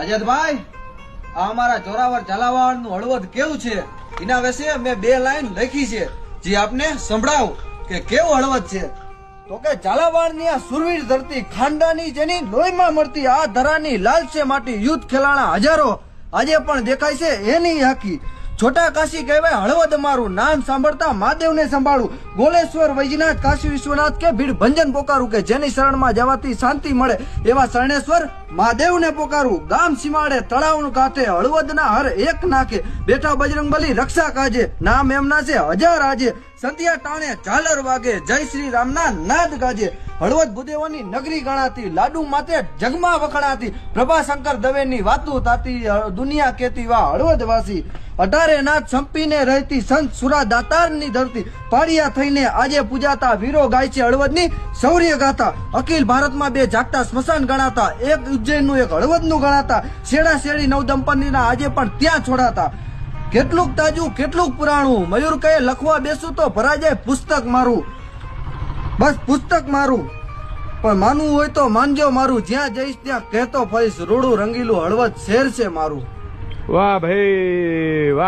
અજયભાઈ, આ અમારા જોરાવર ઝાલાવાડ નું હળવદ કેવું છે એના વિશે મેં 2 લાઈન લખી છે, જે આપને સંભળાવું કે કેવું હળવદ છે. તો કે ઝાલાવાડ ની આ સુરવીર ધરતી, ખાંડાની જેની લોહીમાં મળતી આ ધરાની લાલશે માટી, યુદ્ધ ખેલાણા હજારો આજે પણ દેખાય છે એની હાકી. છોટા કાશી કહેવાય હળવદ મારું, નામ સાંભળતા મહાદેવને સંભાળું. ગોલેશ્વર, વૈજનાથ, કાશી વિશ્વનાથ કે ભીડ ભંજન પોકારું, કે જેની શરણમાં જવાથી શાંતિ મળે એવા શરણેશ્વર મહાદેવને પોકારું. ગામ સીમાડે, તળાવનું કાંઠે, હળવદના હર એક નાખે બેઠા બજરંગબલી રક્ષા કાજે. નામ એમના છે હજાર આજે, સંધ્યા ટાણે ઝાલર વાગે, જય શ્રી રામના નાદ ગાજે. હળવદ ભૂદેવોની નગરી ગણાતી, લાડુ માતે જગમાં વખણાતી, પ્રભાશંકર દવેની વાતું તાતી, દુનિયા કેતી વાહ હળવદ વાસી. 18 નાથ સંપીને રહેતી, સંત સુરા દાતારની ધરતી, પાડિયા થઈને આજે પૂજાતા, વીરો ગાય છે હળવદની શૌર્ય ગાથા. અખિલ ભારતમાં 2 જાગતા સ્મશાન ગણાતા, એક ઉજ્જૈનનું એક હળવદનું ગણાતા, શેડા શેડી નવ દંપતીના આજે પણ ત્યાં છોડાતા. કેટલુંક તાજું કેટલુંક પુરાણું, મયુર કહે લખવા બેસું તો ભરાઈ જાય પુસ્તક મારું. બસ પુસ્તક મારું, પણ માનવું હોય તો માનજો મારું, જ્યાં જઈશ ત્યાં કહેતો ફરીશ, રૂડું રંગીલું હળવદ શહેર છે મારું. વાહ ભાઈ વાહ.